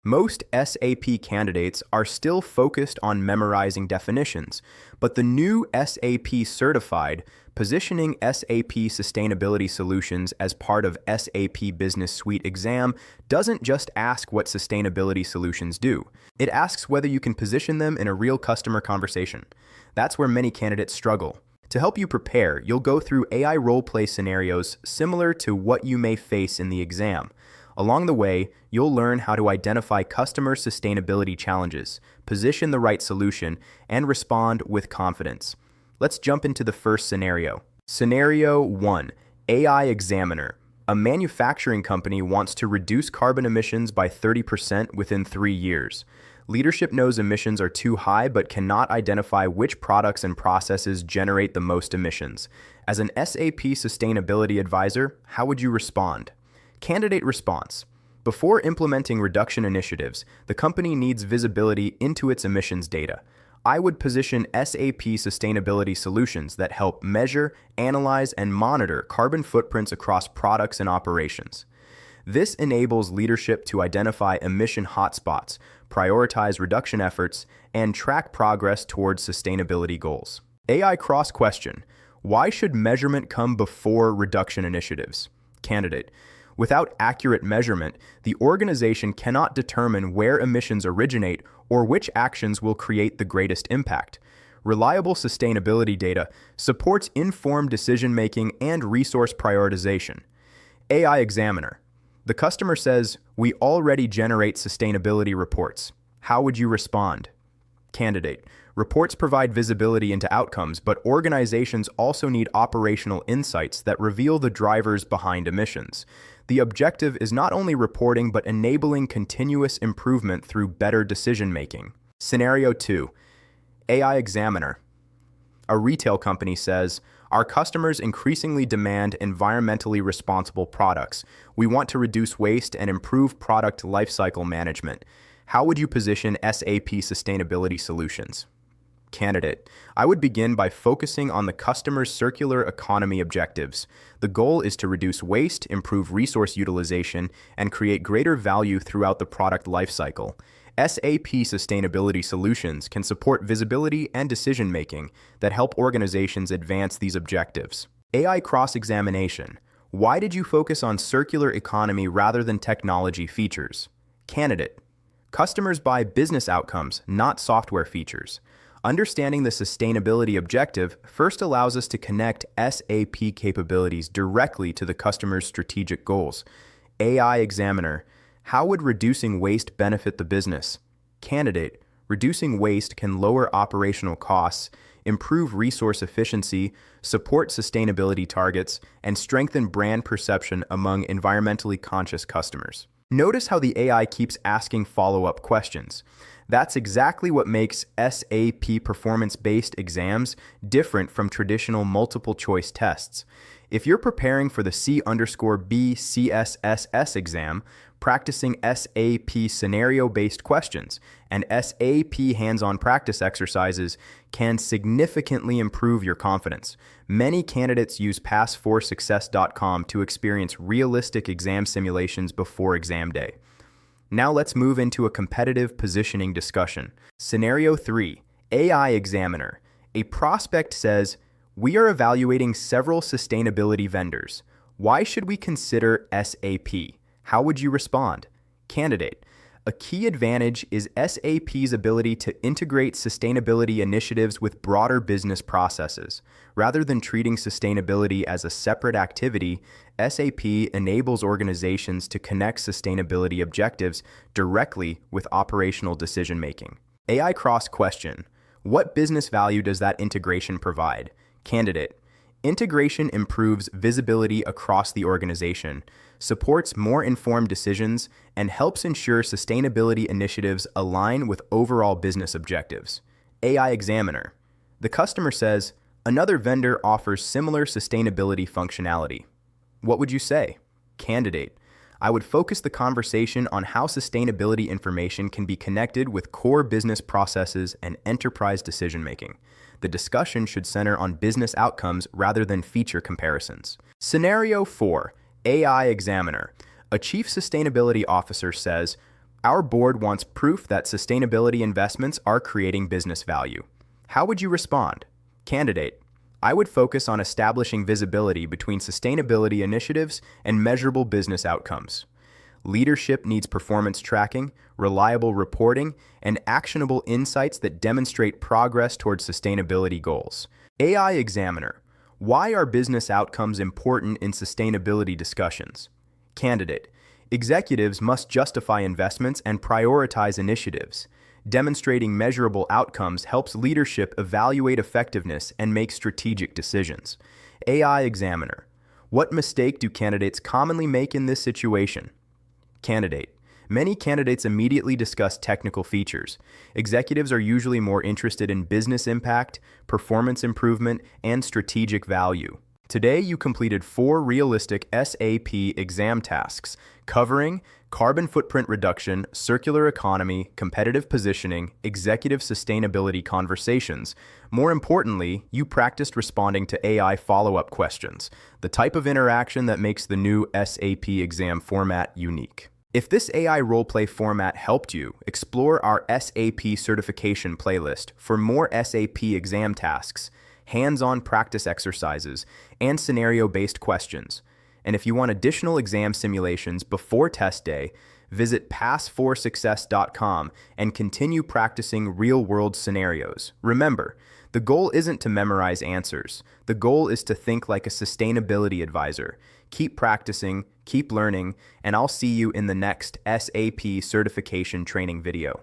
Most SAP candidates are still focused on memorizing definitions, but the new SAP Certified positioning SAP Sustainability Solutions as part of SAP Business Suite exam doesn't just ask what sustainability solutions do. It asks whether you can position them in a real customer conversation. That's where many candidates struggle. To help you prepare, you'll go through AI role-play scenarios similar to what you may face in the exam. Along the way, you'll learn how to identify customer sustainability challenges, position the right solution, and respond with confidence. Let's jump into the first scenario. Scenario 1. AI Examiner. A manufacturing company wants to reduce carbon emissions by 30% within 3 years. Leadership knows emissions are too high but cannot identify which products and processes generate the most emissions. As an SAP Sustainability Advisor, how would you respond? Candidate response. Before implementing reduction initiatives, the company needs visibility into its emissions data. I would position SAP Sustainability Solutions that help measure, analyze, and monitor carbon footprints across products and operations. This enables leadership to identify emission hotspots, prioritize reduction efforts, and track progress towards sustainability goals. AI cross-question. Why should measurement come before reduction initiatives? Candidate. Without accurate measurement, the organization cannot determine where emissions originate or which actions will create the greatest impact. Reliable sustainability data supports informed decision-making and resource prioritization. AI Examiner. The customer says, "We already generate sustainability reports." How would you respond? Candidate. Reports provide visibility into outcomes, but organizations also need operational insights that reveal the drivers behind emissions. The objective is not only reporting, but enabling continuous improvement through better decision-making. Scenario 2. AI Examiner. A retail company says, "Our customers increasingly demand environmentally responsible products. We want to reduce waste and improve product lifecycle management." How would you position SAP Sustainability Solutions? Candidate. I would begin by focusing on the customer's circular economy objectives. The goal is to reduce waste, improve resource utilization, and create greater value throughout the product lifecycle. SAP Sustainability Solutions can support visibility and decision-making that help organizations advance these objectives. AI cross-examination. Why did you focus on circular economy rather than technology features? Candidate. Customers buy business outcomes, not software features. Understanding the sustainability objective first allows us to connect SAP capabilities directly to the customer's strategic goals. AI Examiner. How would reducing waste benefit the business? Candidate. Reducing waste can lower operational costs, improve resource efficiency, support sustainability targets, and strengthen brand perception among environmentally conscious customers. Notice how the AI keeps asking follow-up questions. That's exactly what makes SAP performance-based exams different from traditional multiple-choice tests. If you're preparing for the C_B CSSS exam, practicing SAP scenario-based questions and SAP hands-on practice exercises can significantly improve your confidence. Many candidates use pass4success.com to experience realistic exam simulations before exam day. Now let's move into a competitive positioning discussion. Scenario 3. AI Examiner. A prospect says, "We are evaluating several sustainability vendors. Why should we consider SAP?" How would you respond? Candidate. A key advantage is SAP's ability to integrate sustainability initiatives with broader business processes. Rather than treating sustainability as a separate activity, SAP enables organizations to connect sustainability objectives directly with operational decision-making. AI cross-question. What business value does that integration provide? Candidate. Integration improves visibility across the organization, supports more informed decisions, and helps ensure sustainability initiatives align with overall business objectives. AI Examiner. The customer says, "Another vendor offers similar sustainability functionality." What would you say? Candidate. I would focus the conversation on how sustainability information can be connected with core business processes and enterprise decision-making. The discussion should center on business outcomes rather than feature comparisons. Scenario 4. AI Examiner. A chief sustainability officer says, Our board wants proof that sustainability investments are creating business value. How would you respond? Candidate: I would focus on establishing visibility between sustainability initiatives and measurable business outcomes. Leadership needs performance tracking, reliable reporting, and actionable insights that demonstrate progress towards sustainability goals. AI Examiner: why are business outcomes important in sustainability discussions? Candidate: executives must justify investments and prioritize initiatives. Demonstrating measurable outcomes helps leadership evaluate effectiveness and make strategic decisions. AI Examiner: what mistake do candidates commonly make in this situation? Candidate: many candidates immediately discuss technical features. Executives are usually more interested in business impact, performance improvement, and strategic value. Today, you completed 4 realistic SAP exam tasks covering carbon footprint reduction, circular economy, competitive positioning, executive sustainability conversations. More importantly, you practiced responding to AI follow-up questions, the type of interaction that makes the new SAP exam format unique. If this AI roleplay format helped you, explore our SAP certification playlist for more SAP exam tasks, hands-on practice exercises, and scenario-based questions. And if you want additional exam simulations before test day, visit pass4success.com and continue practicing real-world scenarios. Remember, the goal isn't to memorize answers. The goal is to think like a sustainability advisor. Keep practicing, keep learning, and I'll see you in the next SAP certification training video.